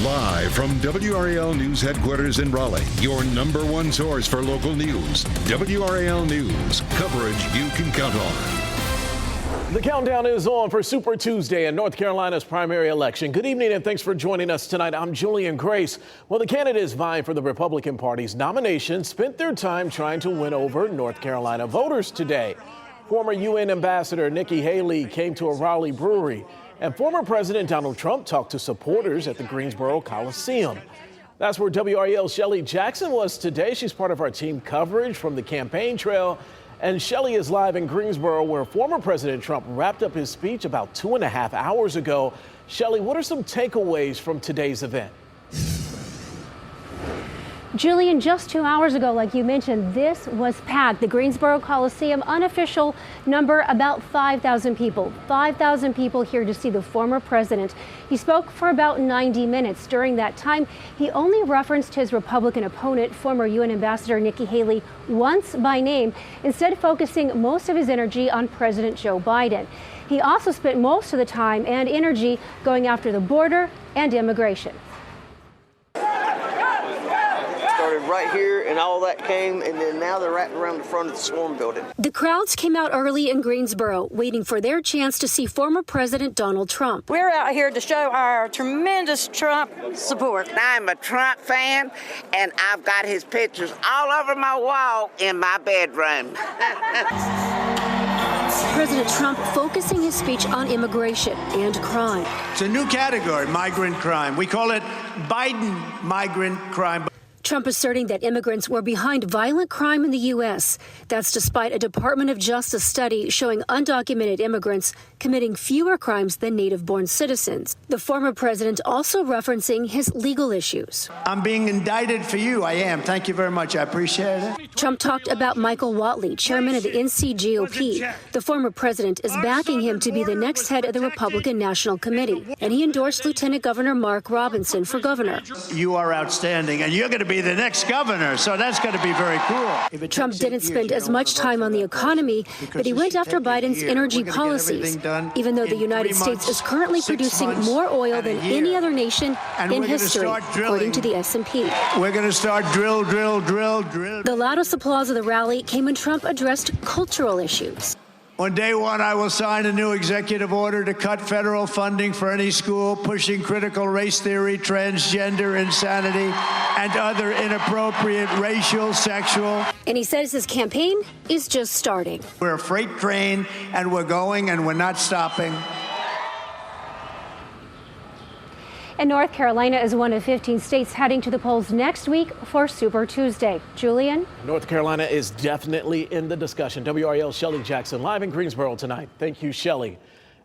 Live from WRAL News Headquarters in Raleigh, your number one source for local news. WRAL News, coverage you can count on. The countdown is on for Super Tuesday in North Carolina's primary election. Good evening and thanks for joining us tonight. I'm Julian Grace. Well, the candidates vying for the Republican Party's nomination spent their time trying to win over North Carolina voters today. Former UN Ambassador Nikki Haley came to a Raleigh brewery, and former President Donald Trump talked to supporters at the Greensboro Coliseum. That's where WRAL's Shelley Jackson was today. She's part of our team coverage from the campaign trail. And Shelley is live in Greensboro, where former President Trump wrapped up his speech about 2.5 hours ago. Shelley, what are some takeaways from today's event? Julian, just 2 hours ago, like you mentioned, this was packed. The Greensboro Coliseum, unofficial number, about 5,000 people. 5,000 people here to see the former president. He spoke for about 90 minutes. During that time, he only referenced his Republican opponent, former UN Ambassador Nikki Haley, once by name, instead focusing most of his energy on President Joe Biden. He also spent most of the time and energy going after the border and immigration. Right here, and all that came, and then now they're wrapped around the front of the Swarm building. The crowds came out early in Greensboro, waiting for their chance to see former President Donald Trump. We're out here to show our tremendous Trump support. I'm a Trump fan, and I've got his pictures all over my wall in my bedroom. President Trump focusing his speech on immigration and crime. It's a new category, migrant crime. We call it Biden migrant crime. Trump asserting that immigrants were behind violent crime in the U.S. That's despite a Department of Justice study showing undocumented immigrants committing fewer crimes than native-born citizens. The former president also referencing his legal issues. I'm being indicted for you. I am. Thank you very much. I appreciate it. Trump talked about Michael Whatley, chairman of the NCGOP. The former president is backing him to be the next head of the Republican National Committee, and he endorsed Lieutenant Governor Mark Robinson for governor. You are outstanding, and you're going to be the next governor, so that's going to be very cool. Trump didn't spend as much time on the economy, but he went after Biden's energy policies, even though the United States is currently producing more oil than any other nation in history, according to the S&P. We're going to start drill. The loudest applause of the rally came when Trump addressed cultural issues. On day one, I will sign a new executive order to cut federal funding for any school pushing critical race theory, transgender insanity, and other inappropriate racial, sexual. And he says his campaign is just starting. We're a freight train, and we're going, and we're not stopping. And North Carolina is one of 15 states heading to the polls next week for Super Tuesday. Julian? North Carolina is definitely in the discussion. WRAL's Shelley Jackson live in Greensboro tonight. Thank you, Shelley.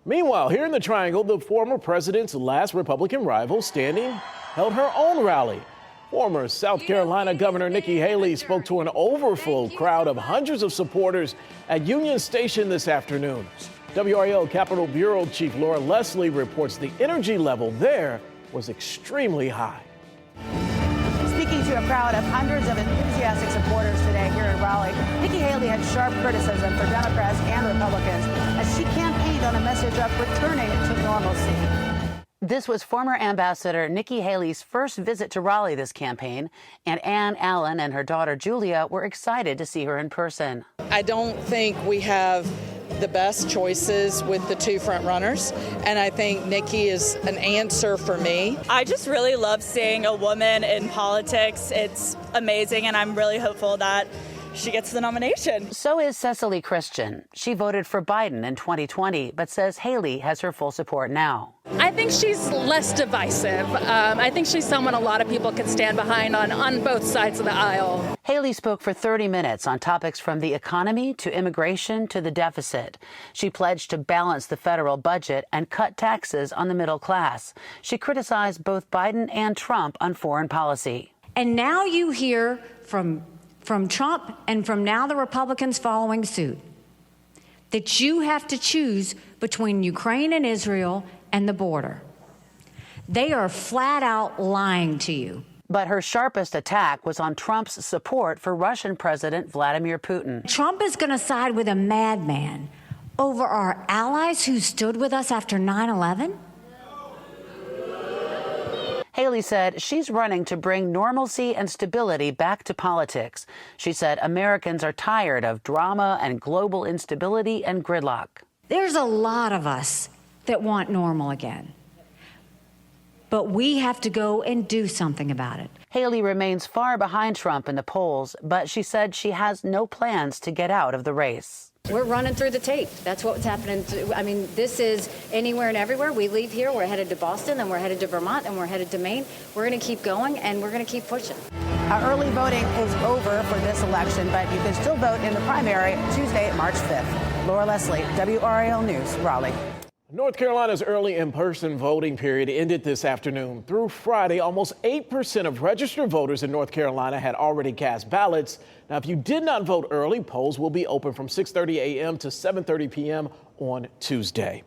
Meanwhile, here in the Triangle, the former president's last Republican rival standing held her own rally. Former South Carolina Governor Nikki Haley spoke to an overflow crowd of hundreds of supporters at Union Station this afternoon. WRAL Capitol Bureau Chief Laura Leslie reports the energy level there was extremely high. Speaking to a crowd of hundreds of enthusiastic supporters today here in Raleigh, Nikki Haley had sharp criticism for Democrats and Republicans as she campaigned on a message of returning to normalcy. This was former Ambassador Nikki Haley's first visit to Raleigh this campaign, and Ann Allen and her daughter Julia were excited to see her in person. I don't think we have the best choices with the two front runners, and I think Nikki is an answer for me. I just really love seeing a woman in politics. It's amazing, and I'm really hopeful that she gets the nomination. So is Cecily Christian. She voted for Biden in 2020, but says Haley has her full support now. I think she's less divisive. I think she's someone a lot of people can stand behind on both sides of the aisle. Haley spoke for 30 minutes on topics from the economy to immigration to the deficit. She pledged to balance the federal budget and cut taxes on the middle class. She criticized both Biden and Trump on foreign policy. And now you hear from Trump and from now the Republicans following suit that you have to choose between Ukraine and Israel and the border. They are flat out lying to you. But her sharpest attack was on Trump's support for Russian President Vladimir Putin. Trump is going to side with a madman over our allies who stood with us after 9/11? Haley said she's running to bring normalcy and stability back to politics. She said Americans are tired of drama and global instability and gridlock. There's a lot of us that want normal again. But we have to go and do something about it. Haley remains far behind Trump in the polls, but she said she has no plans to get out of the race. We're running through the tape. That's what's happening. I mean, this is anywhere and everywhere. We leave here, we're headed to Boston, then we're headed to Vermont, and we're headed to Maine. We're going to keep going, and we're going to keep pushing. Early voting is over for this election, but you can still vote in the primary Tuesday, March 5th. Laura Leslie, WRAL News, Raleigh. North Carolina's early in-person voting period ended this afternoon. Through Friday, almost 8% of registered voters in North Carolina had already cast ballots. Now, if you did not vote early, polls will be open from 6:30 a.m. to 7:30 p.m. on Tuesday.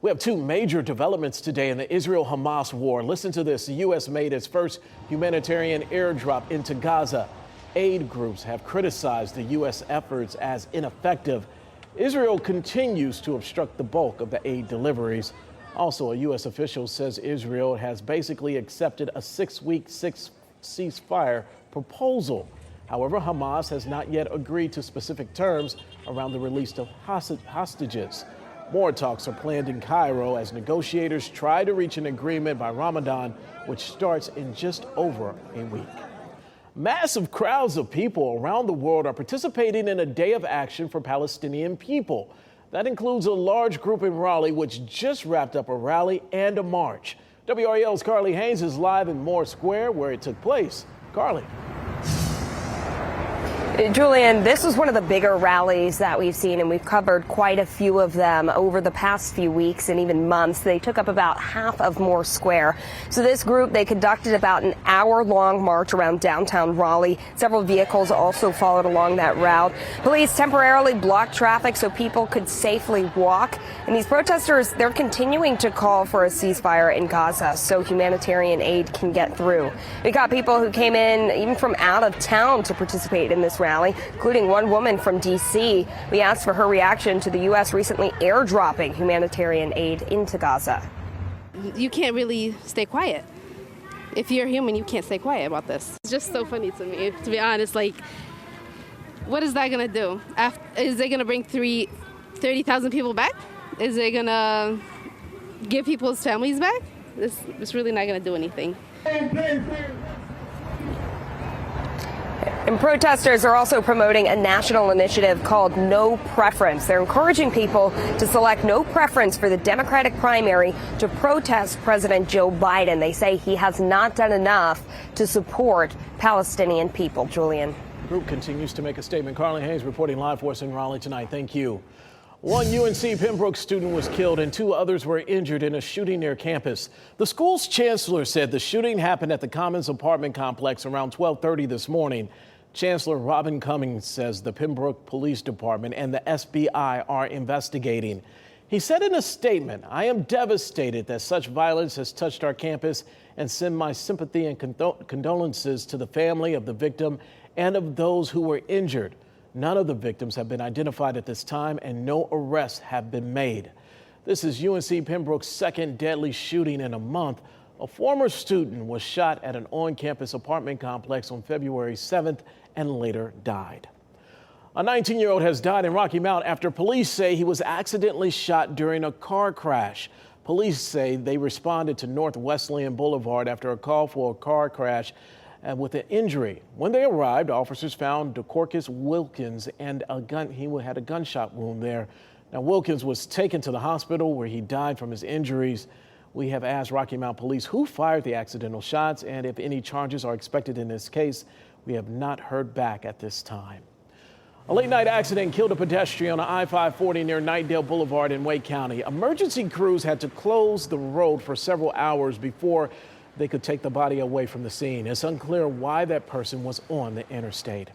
We have two major developments today in the Israel-Hamas war. Listen to this. The U.S. made its first humanitarian airdrop into Gaza. Aid groups have criticized the U.S. efforts as ineffective. Israel continues to obstruct the bulk of the aid deliveries. Also, a U.S. official says Israel has basically accepted a 6-week ceasefire proposal. However, Hamas has not yet agreed to specific terms around the release of hostages. More talks are planned in Cairo as negotiators try to reach an agreement by Ramadan, which starts in just over a week. Massive crowds of people around the world are participating in a day of action for Palestinian people. That includes a large group in Raleigh, which just wrapped up a rally and a march. WRAL's Carly Haynes is live in Moore Square, where it took place. Carly. Julian, this was one of the bigger rallies that we've seen, and we've covered quite a few of them over the past few weeks and even months. They took up about half of Moore Square. So this group, they conducted about an hour-long march around downtown Raleigh. Several vehicles also followed along that route. Police temporarily blocked traffic so people could safely walk. And these protesters, they're continuing to call for a ceasefire in Gaza so humanitarian aid can get through. We got people who came in even from out of town to participate in this rally, including one woman from D.C. We asked for her reaction to the U.S. recently airdropping humanitarian aid into Gaza. You can't really stay quiet. If you're human, you can't stay quiet about this. It's just so funny to me, to be honest. Like, what is that going to do? Is it going to bring 30,000 people back? Is it going to give people's families back? It's really not going to do anything. And protesters are also promoting a national initiative called No Preference. They're encouraging people to select no preference for the Democratic primary to protest President Joe Biden. They say he has not done enough to support Palestinian people. Julian. The group continues to make a statement. Carly Hayes reporting live for us in Raleigh tonight. Thank you. One UNC Pembroke student was killed and two others were injured in a shooting near campus. The school's chancellor said the shooting happened at the Commons apartment complex around 12:30 this morning. Chancellor Robin Cummings says the Pembroke Police Department and the SBI are investigating. He said in a statement, "I am devastated that such violence has touched our campus and send my sympathy and condolences to the family of the victim and of those who were injured. None of the victims have been identified at this time and no arrests have been made." This is UNC Pembroke's second deadly shooting in a month. A former student was shot at an on-campus apartment complex on February 7th and later died. A 19-year-old has died in Rocky Mount after police say he was accidentally shot during a car crash. Police say they responded to North Wesleyan Boulevard after a call for a car crash with an injury. When they arrived, officers found DeCorcus Wilkins and a gun. He had a gunshot wound there. Now, Wilkins was taken to the hospital where he died from his injuries. We have asked Rocky Mount Police who fired the accidental shots and if any charges are expected in this case. We have not heard back at this time. A late-night accident killed a pedestrian on I-540 near Knightdale Boulevard in Wake County. Emergency crews had to close the road for several hours before they could take the body away from the scene. It's unclear why that person was on the interstate.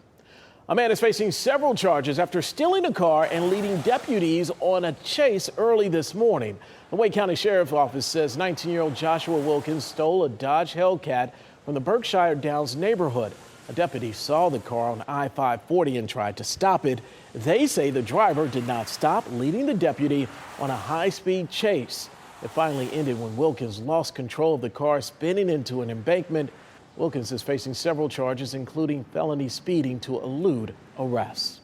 A man is facing several charges after stealing a car and leading deputies on a chase early this morning. The Wake County Sheriff's Office says 19-year-old Joshua Wilkins stole a Dodge Hellcat from the Berkshire Downs neighborhood. A deputy saw the car on I-540 and tried to stop it. They say the driver did not stop, leading the deputy on a high-speed chase. It finally ended when Wilkins lost control of the car, spinning into an embankment. Wilkins is facing several charges, including felony speeding to elude arrest.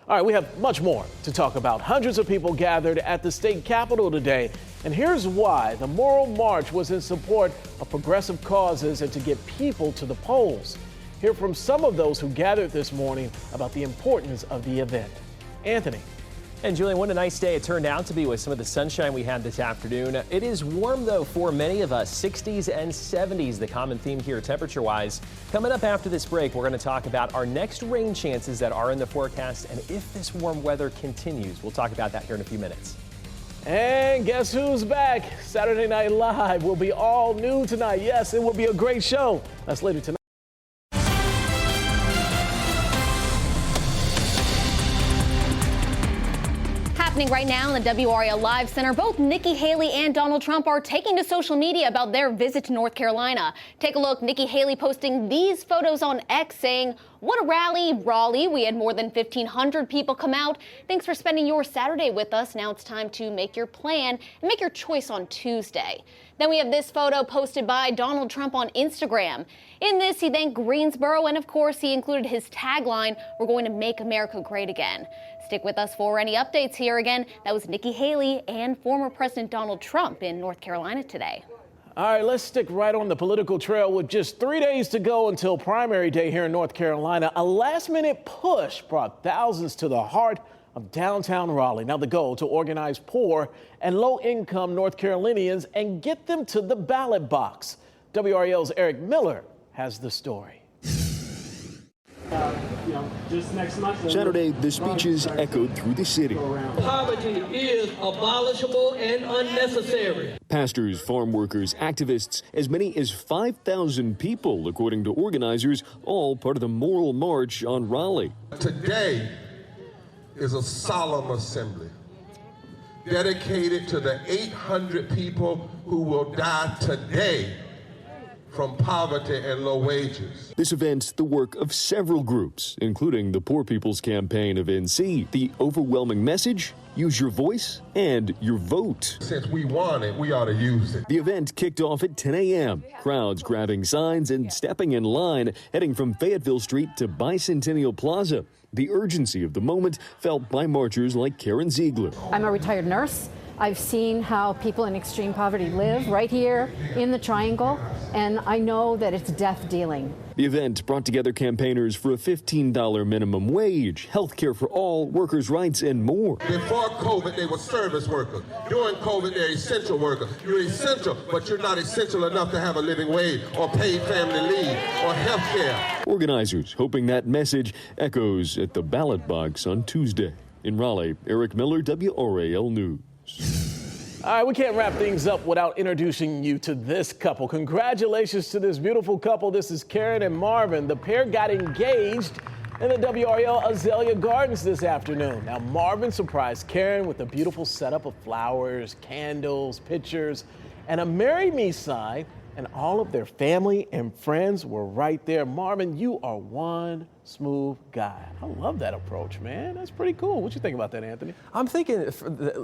All right, we have much more to talk about. Hundreds of people gathered at the state capitol today. And here's why. The Moral March was in support of progressive causes and to get people to the polls. Hear from some of those who gathered this morning about the importance of the event. Anthony. And Julian, what a nice day it turned out to be with some of the sunshine we had this afternoon. It is warm, though, for many of us. 60s and 70s, the common theme here temperature-wise. Coming up after this break, we're going to talk about our next rain chances that are in the forecast and if this warm weather continues. We'll talk about that here in a few minutes. And guess who's back? Saturday Night Live will be all new tonight. Yes, it will be a great show. That's later tonight. Happening right now in the WRAL Live Center, both Nikki Haley and Donald Trump are taking to social media about their visit to North Carolina. Take a look. Nikki Haley posting these photos on X saying, "What a rally, Raleigh. We had more than 1,500 people come out. Thanks for spending your Saturday with us. Now it's time to make your plan and make your choice on Tuesday." Then we have this photo posted by Donald Trump on Instagram. In this, he thanked Greensboro, and of course, he included his tagline, "We're going to make America great again." Stick with us for any updates here. Again, that was Nikki Haley and former President Donald Trump in North Carolina today. All right, let's stick right on the political trail with just 3 days to go until primary day here in North Carolina. A last-minute push brought thousands to the heart of downtown Raleigh. Now the goal to organize poor and low-income North Carolinians and get them to the ballot box. WRAL's Eric Miller has the story. Just next month. Saturday, the speeches echoed through the city. Poverty is abolishable and unnecessary. Pastors, farm workers, activists, as many as 5,000 people, according to organizers, all part of the Moral March on Raleigh. Today is a solemn assembly dedicated to the 800 people who will die today from poverty and low wages. This event, the work of several groups, including the Poor People's Campaign of NC. The overwhelming message: use your voice and your vote. Since we want it, we ought to use it. The event kicked off at 10 a.m. Crowds grabbing signs and stepping in line, heading from Fayetteville Street to Bicentennial Plaza. The urgency of the moment felt by marchers like Karen Ziegler. I'm a retired nurse. I've seen how people in extreme poverty live right here in the Triangle, and I know that it's death dealing. The event brought together campaigners for a $15 minimum wage, health care for all, workers' rights, and more. Before COVID, they were service workers. During COVID, they're essential workers. You're essential, but you're not essential enough to have a living wage or paid family leave or health care. Organizers hoping that message echoes at the ballot box on Tuesday. In Raleigh, Eric Miller, WRAL News. All right, we can't wrap things up without introducing you to this couple. Congratulations to this beautiful couple. This is Karen and Marvin. The pair got engaged in the WRAL Azalea Gardens this afternoon. Now, Marvin surprised Karen with a beautiful setup of flowers, candles, pictures, and a Marry Me sign, and all of their family and friends were right there. Marvin, you are one smooth guy. I love that approach, man. That's pretty cool. What you think about that, Anthony? I'm thinking,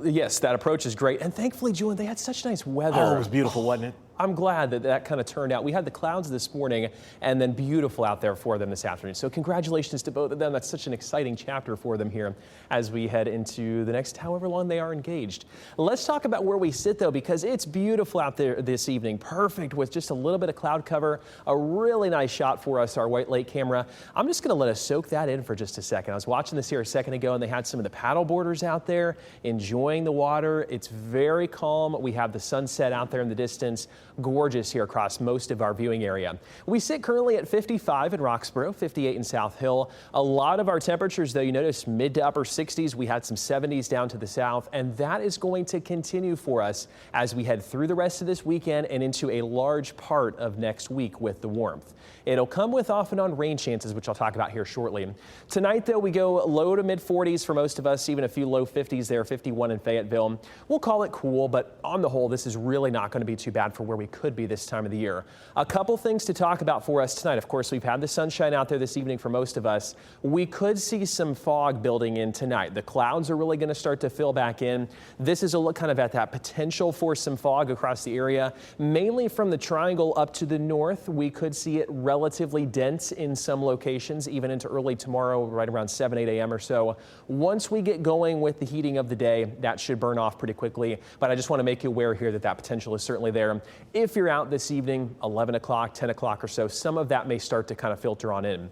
yes, that approach is great. And thankfully, Julian, they had such nice weather. Oh, it was beautiful, wasn't it? I'm glad that that kind of turned out. We had the clouds this morning and then beautiful out there for them this afternoon. So congratulations to both of them. That's such an exciting chapter for them here as we head into the next however long they are engaged. Let's talk about where we sit, though, because it's beautiful out there this evening. Perfect with just a little bit of cloud cover. A really nice shot for us, our White Lake camera. I'm just going to let us soak that in for just a second. I was watching this here a second ago, and they had some of the paddle boarders out there enjoying the water. It's very calm. We have the sunset out there in the distance. Gorgeous here across most of our viewing area. We sit currently at 55 in Roxboro, 58 in South Hill. A lot of our temperatures, though, you notice mid to upper 60s. We had some 70s down to the south, and that is going to continue for us as we head through the rest of this weekend and into a large part of next week with the warmth. It'll come with off and on rain chances, which I'll talk about here shortly. Tonight, though, we go low to mid 40s for most of us, even a few low 50s there, 51 in Fayetteville. We'll call it cool, but on the whole, this is really not going to be too bad for where we we could be this time of the year. A couple things to talk about for us tonight. Of course, we've had the sunshine out there this evening for most of us. We could see some fog building in tonight. The clouds are really going to start to fill back in. This is a look kind of at that potential for some fog across the area, mainly from the triangle up to the north. We could see it relatively dense in some locations, even into early tomorrow, right around 7, 8 a.m. or so. Once we get going with the heating of the day, that should burn off pretty quickly. But I just want to make you aware here that that potential is certainly there. If you're out this evening, 11 o'clock, 10 o'clock or so, some of that may start to kind of filter on in.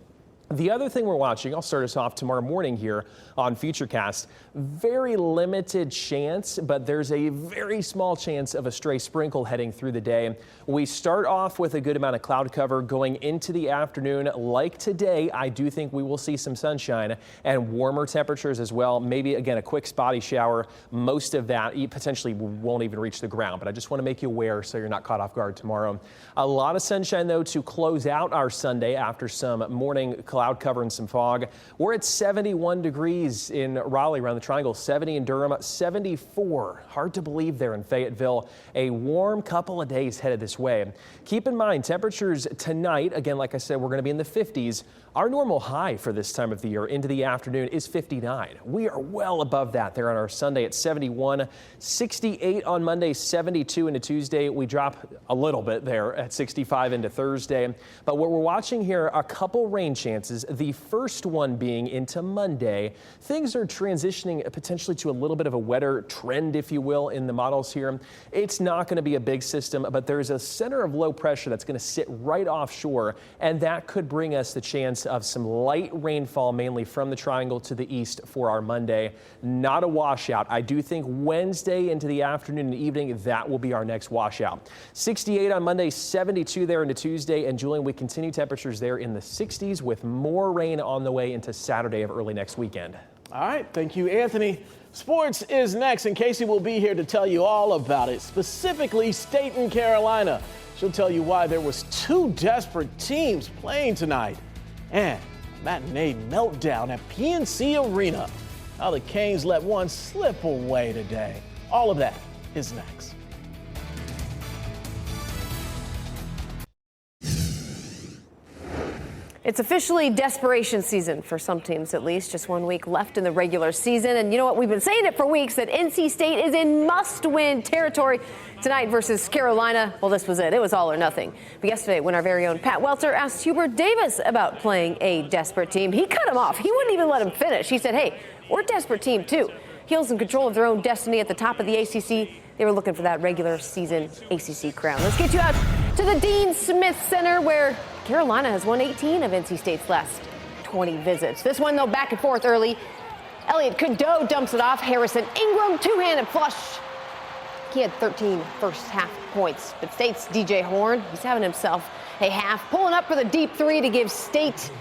The other thing we're watching, I'll start us off tomorrow morning here on Futurecast. Very limited chance, but there's a very small chance of a stray sprinkle heading through the day. We start off with a good amount of cloud cover going into the afternoon. Like today, I do think we will see some sunshine and warmer temperatures as well. Maybe, again, a quick spotty shower. Most of that potentially won't even reach the ground, but I just want to make you aware so you're not caught off guard tomorrow. A lot of sunshine, though, to close out our Sunday after some morning cloud cover and some fog. We're at 71 degrees in Raleigh around the triangle, 70 in Durham, 74. Hard to believe there in Fayetteville. A warm couple of days headed this way. Keep in mind, temperatures tonight, again, like I said, we're going to be in the 50s. Our normal high for this time of the year into the afternoon is 59. We are well above that there on our Sunday at 71, 68 on Monday, 72 into Tuesday. We drop a little bit there at 65 into Thursday. But what we're watching here, a couple rain chances, the first one being into Monday. Things are transitioning potentially to a little bit of a wetter trend, if you will, in the models here. It's not going to be a big system, but there's a center of low pressure that's going to sit right offshore, and that could bring us the chance of some light rainfall, mainly from the triangle to the east for our Monday. Not a washout. I do think Wednesday into the afternoon and evening, that will be our next washout. 68 on Monday, 72 there into Tuesday. And Julian, we continue temperatures there in the 60s with more rain on the way into Saturday of early next weekend. All right. Thank you, Anthony. Sports is next, and Casey will be here to tell you all about it, specifically Staten Carolina. She'll tell you why there was 2 desperate teams playing tonight. And a matinee meltdown at PNC Arena. How the Canes let one slip away today. All of that is next. It's officially desperation season for some teams, at least. Just 1 week left in the regular season. And you know what? We've been saying it for weeks that NC State is in must-win territory tonight versus Carolina. Well, this was it. It was all or nothing. But yesterday, when our very own Pat Welter asked Hubert Davis about playing a desperate team, he cut him off. He wouldn't even let him finish. He said, hey, we're a desperate team, too. Heels in control of their own destiny at the top of the ACC. They were looking for that regular season ACC crown. Let's get you out to the Dean Smith Center, where Carolina has won 18 of NC State's last 20 visits. This one, though, back and forth early. Elliott Cadeau dumps it off. Harrison Ingram, two-handed flush. He had 13 first half points. But State's DJ Horn, he's having himself a half, pulling up for the deep three to give State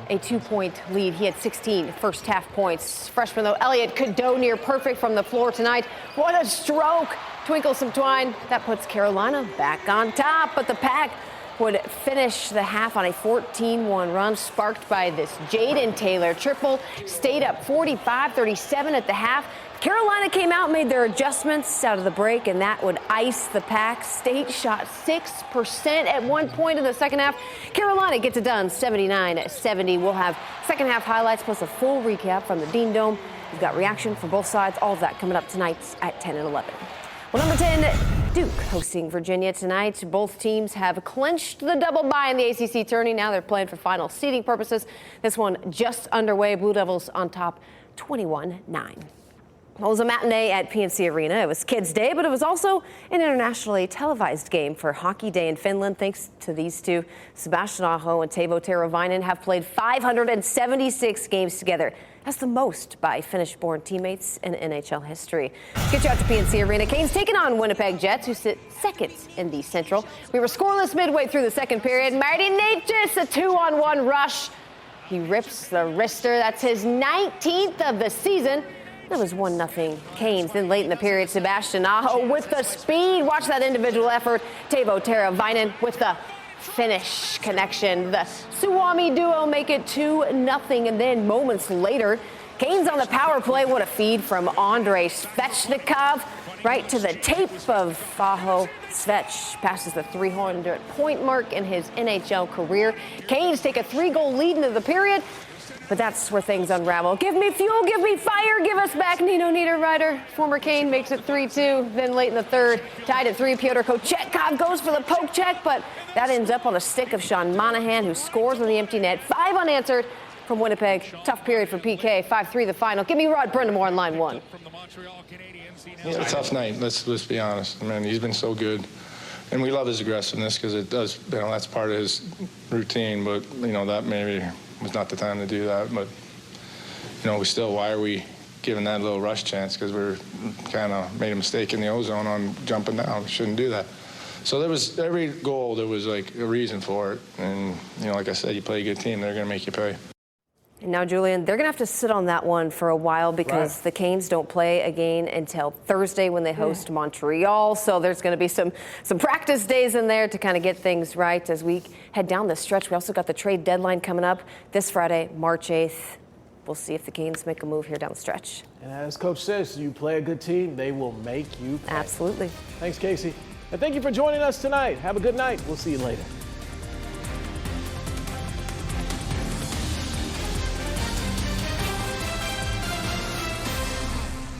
a 2-point lead. He had 16 first half points. Freshman, though, Elliott Cadeau near perfect from the floor tonight. What a stroke. Twinkle some twine. That puts Carolina back on top, but the Pack would finish the half on a 14-1 run, sparked by this Jaden Taylor triple. State up 45-37 at the half. Carolina came out, made their adjustments out of the break, and that would ice the Pack. State shot 6% at one point in the second half. Carolina gets it done 79-70. We'll have second half highlights plus a full recap from the Dean Dome. We've got reaction from both sides. All of that coming up tonight at 10 and 11. Well, number 10, Duke hosting Virginia tonight. Both teams have clinched the double bye in the ACC tourney. Now they're playing for final seeding purposes. This one just underway. Blue Devils on top 21-9. Well, it was a matinee at PNC Arena. It was Kids Day, but it was also an internationally televised game for Hockey Day in Finland. Thanks to these two, Sebastian Aho and Teuvo Teravainen have played 576 games together. That's the most by Finnish-born teammates in NHL history. Let's get you out to PNC Arena. Canes taking on Winnipeg Jets, who sit second in the Central. We were scoreless midway through the second period. Marty Necas, a 2-on-1 rush. He rips the wrister. That's his 19th of the season. That was 1-0 Canes. Then late in the period, Sebastian Aho with the speed. Watch that individual effort. Teuvo Teravainen with the finish connection. The Suomi duo make it 2-0. And then moments later, Canes on the power play. What a feed from Andrei Svechnikov. right to the tape of Faho. Svech passes the 300-point mark in his NHL career. Canes take a 3-goal lead into the period, but that's where things unravel. Give me fuel, give me fire, give us back Nino Niederreiter. Former Cane makes it 3-2. Then late in the third, tied at 3, Pyotr Kochetkov goes for the poke check, but that ends up on a stick of Sean Monahan, who scores on the empty net. 5 unanswered from Winnipeg. Tough period for PK. 5-3 the final. Give me Rod Brindamore on line 1. It's a tough night. Let's be honest. Man, he's been so good, and we love his aggressiveness because it does. That's part of his routine. But that maybe was not the time to do that. But we still. Why are we giving that little rush chance? Because we're kind of made a mistake in the ozone on jumping down. We shouldn't do that. So there was every goal. There was like a reason for it, and like I said, you play a good team, they're going to make you pay. And now, Julian, they're going to have to sit on that one for a while because the Canes don't play again until Thursday when they host Montreal. So there's going to be some practice days in there to kind of get things right as we head down the stretch. We also got the trade deadline coming up this Friday, March 8th. We'll see if the Canes make a move here down the stretch. And as Coach says, you play a good team, they will make you pay. Absolutely. Thanks, Casey. And thank you for joining us tonight. Have a good night. We'll see you later.